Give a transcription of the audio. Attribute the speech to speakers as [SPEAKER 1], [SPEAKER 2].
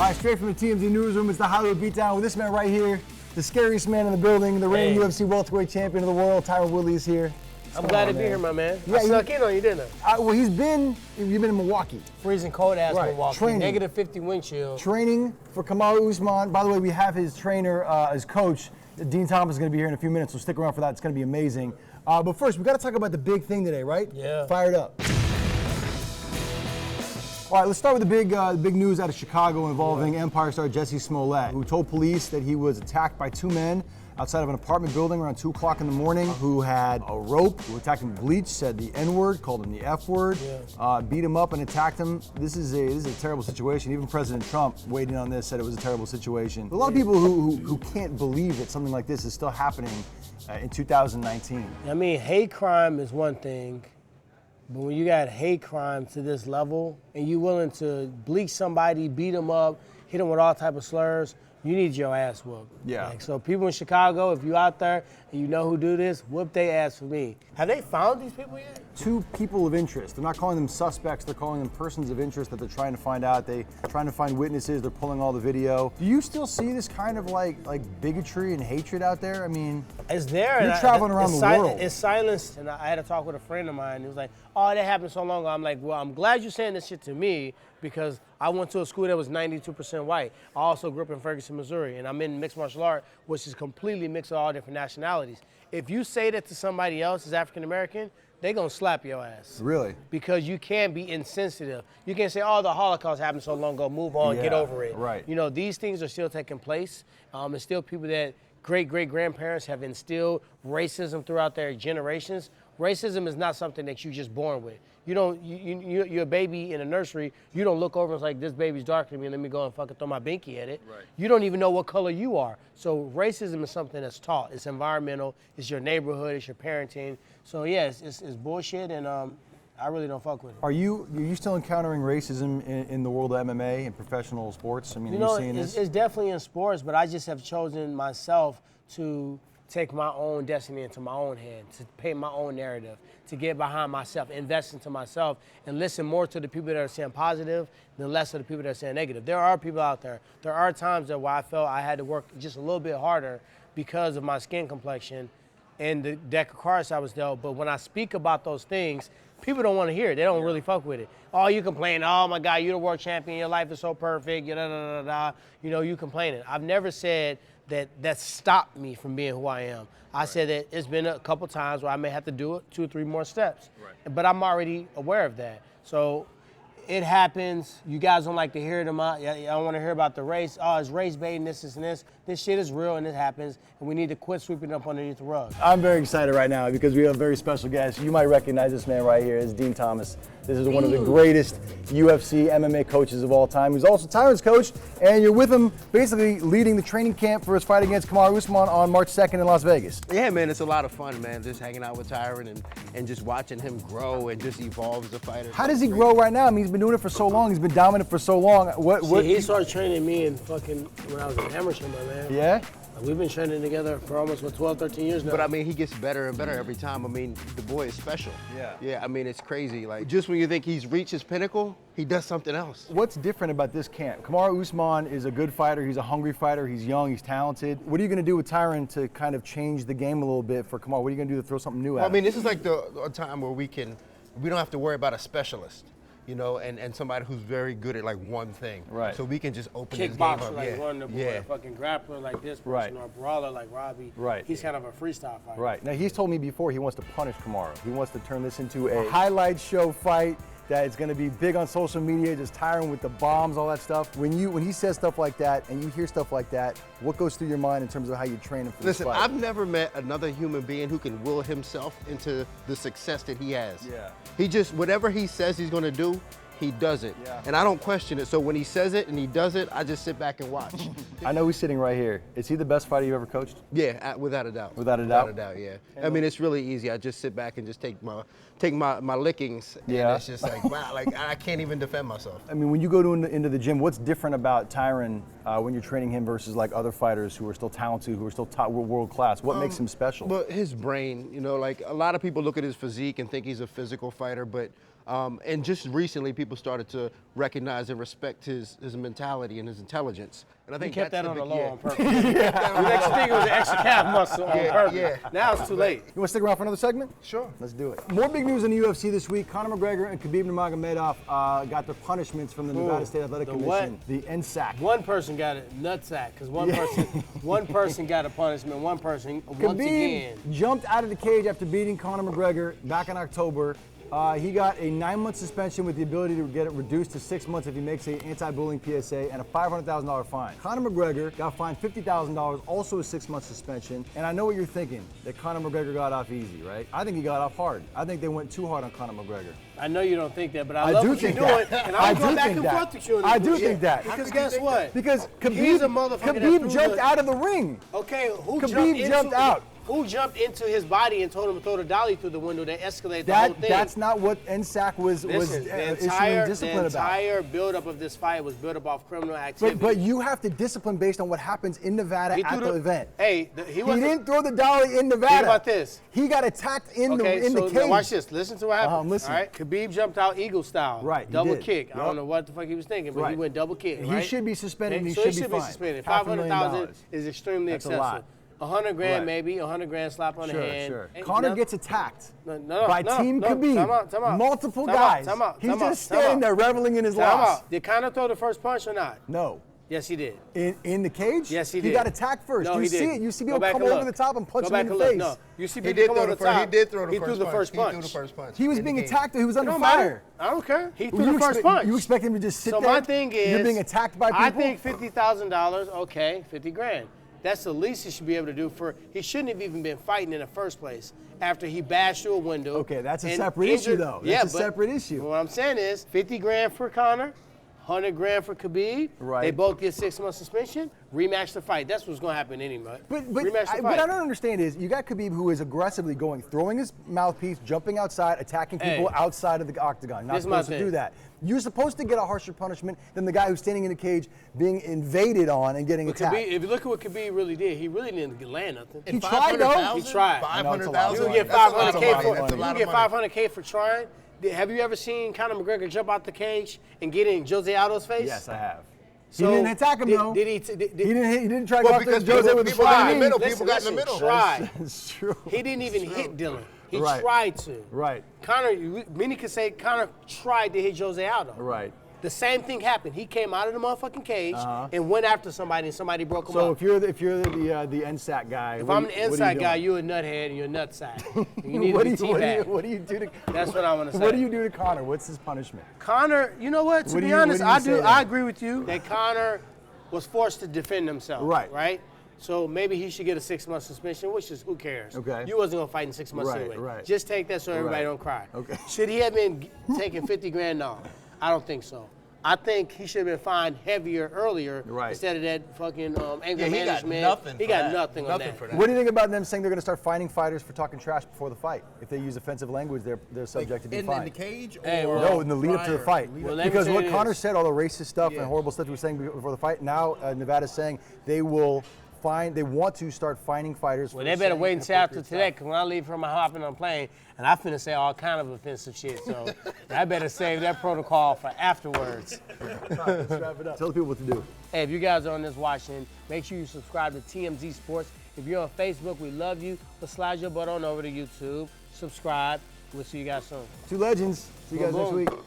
[SPEAKER 1] All right, straight from the TMZ newsroom, it's the Hollywood Beatdown with this man right here, the scariest man in the building, the reigning UFC welterweight champion of the world, Tyron Woodley is here.
[SPEAKER 2] I'm glad to be here, my man. Yeah, I snuck in on you, didn't I?
[SPEAKER 1] Well, you've been in Milwaukee.
[SPEAKER 2] Freezing cold ass Milwaukee.
[SPEAKER 1] Training.
[SPEAKER 2] -50 wind chill.
[SPEAKER 1] Training for Kamaru Usman. By the way, we have his trainer, his coach, Dean Thomas, is going to be here in a few minutes, so stick around for that. It's going to be amazing. But first, we got to talk about the big thing today, right?
[SPEAKER 2] Yeah.
[SPEAKER 1] Fired up. All right, let's start with the big news out of Chicago involving Empire star Jussie Smollett, who told police that he was attacked by two men outside of an apartment building around 2 o'clock in the morning, who had a rope, who attacked him with bleach, said the N-word, called him the F-word, beat him up and attacked him. This is a terrible situation. Even President Trump, weighed in on this, said it was a terrible situation. A lot of people who can't believe that something like this is still happening in 2019.
[SPEAKER 2] I mean, hate crime is one thing, but when you got hate crime to this level and you willing to bleach somebody, beat them up, hit them with all type of slurs, you need your ass whooped.
[SPEAKER 1] Yeah.
[SPEAKER 2] Like, so people in Chicago, if you out there and you know who do this, whoop they ass for me. Have they found these people yet?
[SPEAKER 1] Two people of interest. They're not calling them suspects, they're calling them persons of interest that they're trying to find out. They're trying to find witnesses, they're pulling all the video. Do you still see this kind of like bigotry and hatred out there? I mean,
[SPEAKER 2] it's there.
[SPEAKER 1] You're traveling around the world.
[SPEAKER 2] It's silenced, and I had a talk with a friend of mine. He was like, oh, that happened so long ago. I'm like, well, I'm glad you're saying this shit to me because I went to a school that was 92% white. I also grew up in Ferguson, Missouri, and I'm in mixed martial art, which is completely mixed with all different nationalities. If you say that to somebody else as African American, they're gonna slap your ass.
[SPEAKER 1] Really?
[SPEAKER 2] Because you can't be insensitive. You can't say, oh, the Holocaust happened so long ago, move on, get over it.
[SPEAKER 1] Right.
[SPEAKER 2] You know, these things are still taking place. And still people that great-great-grandparents have instilled racism throughout their generations. Racism is not something that you're just born with. You don't, you're a baby in a nursery, you don't look over and it's like, this baby's darker than me, let me go and fucking throw my binky at it. Right. You don't even know what color you are. So racism is something that's taught. It's environmental, it's your neighborhood, it's your parenting. So yeah, it's bullshit, and I really don't fuck with it.
[SPEAKER 1] Are you still encountering racism in the world of MMA and professional sports? I mean, are you seeing this?
[SPEAKER 2] It's definitely in sports, but I just have chosen myself to take my own destiny into my own hands, to paint my own narrative, to get behind myself, invest into myself, and listen more to the people that are saying positive than less of the people that are saying negative. There are people out there. There are times that where I felt I had to work just a little bit harder because of my skin complexion and the deck of cards I was dealt. But when I speak about those things, people don't want to hear it. They don't really fuck with it. Oh, you complain, oh my God, you're the world champion, your life is so perfect, you know, you complaining. I've never said that stopped me from being who I am. I said that it's been a couple times where I may have to do it 2 or 3 more steps. Right. But I'm already aware of that. So it happens. You guys don't like to hear them out. I don't want to hear about the race. Oh, it's race baiting, this and this. This shit is real and it happens, and we need to quit sweeping it up underneath the rug.
[SPEAKER 1] I'm very excited right now because we have a very special guest. You might recognize this man right here. It's Dean Thomas. This is one of the greatest UFC MMA coaches of all time. He's also Tyron's coach, and you're with him basically leading the training camp for his fight against Kamaru Usman on March 2nd in Las Vegas.
[SPEAKER 3] Yeah, man, it's a lot of fun, man, just hanging out with Tyron and just watching him grow and just evolve as a fighter.
[SPEAKER 1] How does he grow right now? I mean, he's been doing it for so long. He's been dominant for so long.
[SPEAKER 2] He started training me when I was an amateur, my man.
[SPEAKER 1] Yeah?
[SPEAKER 2] We've been training together for almost 12, 13 years now.
[SPEAKER 3] But I mean, he gets better and better every time. I mean, the boy is special. Yeah. Yeah, I mean, it's crazy. Like, just when you think he's reached his pinnacle, he does something else.
[SPEAKER 1] What's different about this camp? Kamaru Usman is a good fighter. He's a hungry fighter. He's young. He's talented. What are you going to do with Tyron to kind of change the game a little bit for Kamaru? What are you going to do to throw something new at him?
[SPEAKER 3] I mean, this is like a time where we don't have to worry about a specialist. You know, and somebody who's very good at like one thing. Right. So we can just open this game up.
[SPEAKER 2] Kickboxer like Wonder Boy, a fucking grappler like this person, or a brawler like Robbie. Right. He's kind of a freestyle fighter.
[SPEAKER 1] Right. Now he's told me before he wants to punish Kamaru. He wants to turn this into a highlight show fight that is going to be big on social media, just Tyron with the bombs, all that stuff. When he says stuff like that and you hear stuff like that, what goes through your mind in terms of how you train him for this fight?
[SPEAKER 3] Listen, I've never met another human being who can will himself into the success that he has. Yeah. He just, whatever he says he's going to do, he does it. Yeah. And I don't question it. So when he says it and he does it, I just sit back and watch.
[SPEAKER 1] I know he's sitting right here. Is he the best fighter you ever coached?
[SPEAKER 3] Yeah, without a doubt.
[SPEAKER 1] Without a doubt?
[SPEAKER 3] Without a doubt, yeah. I mean, it's really easy. I just sit back and just take my lickings. Yeah. And it's just like, wow, like I can't even defend myself.
[SPEAKER 1] I mean, when you go into the gym, what's different about Tyron when you're training him versus like other fighters who are still talented, who are still top world class? What makes him special?
[SPEAKER 3] Well, his brain, you know, like a lot of people look at his physique and think he's a physical fighter, but And just recently, people started to recognize and respect his mentality and his intelligence. And I think
[SPEAKER 2] He kept that
[SPEAKER 3] that's
[SPEAKER 2] on the
[SPEAKER 3] big-
[SPEAKER 2] low on purpose. You let you think it was an extra calf muscle on purpose.
[SPEAKER 3] yeah.
[SPEAKER 2] Now it's too late.
[SPEAKER 1] You want to stick around for another segment?
[SPEAKER 3] Sure.
[SPEAKER 1] Let's do it. More big news in the UFC this week. Conor McGregor and Khabib Nurmagomedov got their punishments from the Nevada State Athletic
[SPEAKER 2] The
[SPEAKER 1] Commission.
[SPEAKER 2] what?
[SPEAKER 1] The NSAC.
[SPEAKER 2] One person got a nutsack because one person got a punishment. One person once again.
[SPEAKER 1] Khabib jumped out of the cage after beating Conor McGregor back in October. He got a 9-month suspension with the ability to get it reduced to 6 months if he makes an anti-bullying PSA and a $500,000 fine. Conor McGregor got fined $50,000, also a 6-month suspension. And I know what you're thinking, that Conor McGregor got off easy, right? I think he got off hard. I think they went too hard on Conor McGregor.
[SPEAKER 2] I know you don't think that, but I love what you're doing, and
[SPEAKER 1] I
[SPEAKER 2] I'm
[SPEAKER 1] do
[SPEAKER 2] going back
[SPEAKER 1] think
[SPEAKER 2] and
[SPEAKER 1] that.
[SPEAKER 2] forth with you on this
[SPEAKER 1] I do
[SPEAKER 2] bullshit.
[SPEAKER 1] think that.
[SPEAKER 2] Because guess what?
[SPEAKER 1] Because
[SPEAKER 2] He's a motherfucker that
[SPEAKER 1] Khabib
[SPEAKER 2] threw
[SPEAKER 1] jumped
[SPEAKER 2] the-
[SPEAKER 1] out of the ring.
[SPEAKER 2] Okay, who
[SPEAKER 1] Khabib jumped out.
[SPEAKER 2] Who jumped into his body and told him to throw the dolly through the window that escalated the whole thing?
[SPEAKER 1] That's not what NSAC was
[SPEAKER 2] Listen,
[SPEAKER 1] issuing
[SPEAKER 2] the
[SPEAKER 1] discipline about.
[SPEAKER 2] entire buildup of this fight was built up off criminal activity.
[SPEAKER 1] But you have to discipline based on what happens in Nevada
[SPEAKER 2] He
[SPEAKER 1] at
[SPEAKER 2] threw
[SPEAKER 1] the event.
[SPEAKER 2] Hey, he wasn't.
[SPEAKER 1] didn't throw the dolly in Nevada.
[SPEAKER 2] Think about this.
[SPEAKER 1] He got attacked in the
[SPEAKER 2] Now
[SPEAKER 1] cage.
[SPEAKER 2] watch this. Listen to what happened.
[SPEAKER 1] I'm listening.
[SPEAKER 2] All right, Khabib jumped out eagle style.
[SPEAKER 1] Right, he
[SPEAKER 2] Double
[SPEAKER 1] did.
[SPEAKER 2] kick. I
[SPEAKER 1] Yup.
[SPEAKER 2] don't know what the fuck he was thinking, but he
[SPEAKER 1] Right.
[SPEAKER 2] went double kick.
[SPEAKER 1] He
[SPEAKER 2] right?
[SPEAKER 1] should be suspended.
[SPEAKER 2] Okay,
[SPEAKER 1] And
[SPEAKER 2] so
[SPEAKER 1] he
[SPEAKER 2] he
[SPEAKER 1] should be
[SPEAKER 2] suspended.
[SPEAKER 1] $500,000.
[SPEAKER 2] $500,000 is extremely
[SPEAKER 1] That's a
[SPEAKER 2] excessive.
[SPEAKER 1] lot.
[SPEAKER 2] $100 grand
[SPEAKER 1] Right.
[SPEAKER 2] maybe, $100 grand slap on the hand.
[SPEAKER 1] Sure.
[SPEAKER 2] Hey,
[SPEAKER 1] Conor
[SPEAKER 2] no-
[SPEAKER 1] gets attacked
[SPEAKER 2] no,
[SPEAKER 1] by
[SPEAKER 2] no,
[SPEAKER 1] Team
[SPEAKER 2] no.
[SPEAKER 1] Khabib.
[SPEAKER 2] Time out.
[SPEAKER 1] Multiple
[SPEAKER 2] Time out,
[SPEAKER 1] guys.
[SPEAKER 2] time out,
[SPEAKER 1] He's
[SPEAKER 2] time out,
[SPEAKER 1] just
[SPEAKER 2] time
[SPEAKER 1] standing
[SPEAKER 2] out.
[SPEAKER 1] there reveling in his
[SPEAKER 2] Time
[SPEAKER 1] loss.
[SPEAKER 2] out. Did Conor throw the first punch or not?
[SPEAKER 1] No.
[SPEAKER 2] Yes, he did.
[SPEAKER 1] In the cage?
[SPEAKER 2] Yes, he
[SPEAKER 1] He
[SPEAKER 2] did.
[SPEAKER 1] got attacked first.
[SPEAKER 2] No,
[SPEAKER 1] you
[SPEAKER 2] he
[SPEAKER 1] see
[SPEAKER 2] didn't.
[SPEAKER 1] it. You see
[SPEAKER 2] Go
[SPEAKER 1] people
[SPEAKER 2] back
[SPEAKER 1] come
[SPEAKER 2] and
[SPEAKER 1] over
[SPEAKER 2] look.
[SPEAKER 1] the top and punch
[SPEAKER 2] Go
[SPEAKER 1] him in
[SPEAKER 2] back
[SPEAKER 1] the
[SPEAKER 2] and
[SPEAKER 1] face.
[SPEAKER 2] look. No, you see
[SPEAKER 3] He
[SPEAKER 2] people
[SPEAKER 3] did
[SPEAKER 2] come
[SPEAKER 3] throw
[SPEAKER 2] over
[SPEAKER 3] the
[SPEAKER 2] the
[SPEAKER 3] first.
[SPEAKER 2] top.
[SPEAKER 3] He did throw the
[SPEAKER 2] He
[SPEAKER 3] first
[SPEAKER 2] threw the
[SPEAKER 3] punch.
[SPEAKER 2] first
[SPEAKER 3] He threw
[SPEAKER 2] punch.
[SPEAKER 3] the first punch.
[SPEAKER 1] He was
[SPEAKER 3] in the
[SPEAKER 1] being
[SPEAKER 3] cage.
[SPEAKER 1] attacked. He was
[SPEAKER 2] It
[SPEAKER 1] under
[SPEAKER 2] don't
[SPEAKER 1] fire.
[SPEAKER 2] matter. I don't care. He threw the first punch.
[SPEAKER 1] You expect him to just sit
[SPEAKER 2] So
[SPEAKER 1] there?
[SPEAKER 2] my thing is,
[SPEAKER 1] You're being attacked by people?
[SPEAKER 2] I think $50,000, okay, 50 grand. That's the least he should be able to do for, he shouldn't have even been fighting in the first place after he bashed through a window.
[SPEAKER 1] Okay, that's a
[SPEAKER 2] and
[SPEAKER 1] separate issue,
[SPEAKER 2] injured-
[SPEAKER 1] though.
[SPEAKER 2] Yeah,
[SPEAKER 1] That's a separate issue.
[SPEAKER 2] What I'm saying is 50 grand for Conor, 100 grand for Khabib.
[SPEAKER 1] Right.
[SPEAKER 2] They both get 6-month suspension. Rematch the fight. That's what's going to happen anyway.
[SPEAKER 1] But
[SPEAKER 2] Rematch the fight.
[SPEAKER 1] what I don't understand is you got Khabib who is aggressively throwing his mouthpiece, jumping outside, attacking people
[SPEAKER 2] Hey.
[SPEAKER 1] outside of the octagon. Not
[SPEAKER 2] This is my
[SPEAKER 1] supposed to
[SPEAKER 2] thing.
[SPEAKER 1] do that. You're supposed to get a harsher punishment than the guy who's standing in the cage being invaded on and getting
[SPEAKER 2] But
[SPEAKER 1] attacked.
[SPEAKER 2] Khabib, if you look at what Khabib really did, he really didn't land nothing.
[SPEAKER 1] He tried, though.
[SPEAKER 2] He tried.
[SPEAKER 3] 500,000.
[SPEAKER 2] You get
[SPEAKER 3] That's a lot of
[SPEAKER 2] 500K
[SPEAKER 3] money.
[SPEAKER 2] for
[SPEAKER 3] That's a lot
[SPEAKER 2] you
[SPEAKER 3] of
[SPEAKER 2] get
[SPEAKER 3] money.
[SPEAKER 2] 500K for trying. Have you ever seen Conor McGregor jump out the cage and get in Jose Aldo's face?
[SPEAKER 1] Yes, I have.
[SPEAKER 2] So
[SPEAKER 1] he didn't attack him though.
[SPEAKER 2] Did he?
[SPEAKER 1] He didn't try to
[SPEAKER 3] Well,
[SPEAKER 1] go after
[SPEAKER 3] because
[SPEAKER 1] Jose
[SPEAKER 3] people
[SPEAKER 1] with a
[SPEAKER 3] got in the
[SPEAKER 1] flying.
[SPEAKER 3] middle.
[SPEAKER 2] Listen,
[SPEAKER 3] People got in the middle.
[SPEAKER 2] Try.
[SPEAKER 1] It's true.
[SPEAKER 2] He didn't even hit Dylan. He
[SPEAKER 1] Right.
[SPEAKER 2] tried to.
[SPEAKER 1] Right.
[SPEAKER 2] Conor, many could say Conor tried to hit Jose Aldo.
[SPEAKER 1] Right.
[SPEAKER 2] The same thing happened. He came out of the motherfucking cage and went after somebody, and somebody broke him
[SPEAKER 1] So
[SPEAKER 2] up.
[SPEAKER 1] if you're the NSAC guy,
[SPEAKER 2] If
[SPEAKER 1] what
[SPEAKER 2] I'm
[SPEAKER 1] do
[SPEAKER 2] an
[SPEAKER 1] you- what are you
[SPEAKER 2] inside guy,
[SPEAKER 1] doing?
[SPEAKER 2] you're a nuthead and you're a nutsack. You need
[SPEAKER 1] what
[SPEAKER 2] to be
[SPEAKER 1] do you- what do you-
[SPEAKER 2] teabagged.
[SPEAKER 1] what do you do to?
[SPEAKER 2] That's what I want to say.
[SPEAKER 1] What do you do to Conor? What's his punishment?
[SPEAKER 2] Conor, you know what? To
[SPEAKER 1] What do
[SPEAKER 2] be
[SPEAKER 1] you- what
[SPEAKER 2] honest,
[SPEAKER 1] do you say then?
[SPEAKER 2] I agree with you that Conor was forced to defend himself.
[SPEAKER 1] Right.
[SPEAKER 2] Right? So maybe he should get a 6-month suspension, which is, who cares?
[SPEAKER 1] Okay.
[SPEAKER 2] You wasn't going to fight in 6 months
[SPEAKER 1] Right,
[SPEAKER 2] anyway.
[SPEAKER 1] right.
[SPEAKER 2] Just take that so everybody
[SPEAKER 1] Right.
[SPEAKER 2] don't cry.
[SPEAKER 1] Okay.
[SPEAKER 2] Should he have been taking 50 grand? No, I don't think so. I think he should have been fined heavier earlier
[SPEAKER 1] Right.
[SPEAKER 2] instead of that fucking anger
[SPEAKER 3] Yeah, he got
[SPEAKER 2] management.
[SPEAKER 3] nothing
[SPEAKER 2] He
[SPEAKER 3] for
[SPEAKER 2] got
[SPEAKER 3] that.
[SPEAKER 2] nothing on
[SPEAKER 3] Nothing
[SPEAKER 2] that.
[SPEAKER 3] for that.
[SPEAKER 1] What do you think about them saying they're going to start fining fighters for talking trash before the fight? If they use offensive language, they're subject to be
[SPEAKER 3] in
[SPEAKER 1] fined.
[SPEAKER 3] the cage or
[SPEAKER 2] Hey, well-
[SPEAKER 1] No, in the lead up to the
[SPEAKER 3] prior?
[SPEAKER 1] fight.
[SPEAKER 2] Well, let me
[SPEAKER 1] Because
[SPEAKER 2] say
[SPEAKER 1] what
[SPEAKER 2] this.
[SPEAKER 1] Conor said, all the racist stuff
[SPEAKER 3] Yeah.
[SPEAKER 1] and horrible stuff he was saying before the fight, now Nevada's saying they will they want to start fining fighters.
[SPEAKER 2] Well,
[SPEAKER 1] for
[SPEAKER 2] they better
[SPEAKER 1] saying
[SPEAKER 2] wait until after
[SPEAKER 1] inappropriate
[SPEAKER 2] today,
[SPEAKER 1] stuff.
[SPEAKER 2] because when I leave from my hopping on a plane, and I finna say all kind of offensive shit, so I better save that protocol for afterwards.
[SPEAKER 1] Let's wrap it up. Tell the people what to do.
[SPEAKER 2] Hey, if you guys are on this watching, make sure you subscribe to TMZ Sports. If you're on Facebook, we love you, but slide your butt on over to YouTube, subscribe. We'll see you guys soon.
[SPEAKER 1] Two legends. See you guys
[SPEAKER 2] Boom,
[SPEAKER 1] next
[SPEAKER 2] boom.
[SPEAKER 1] week.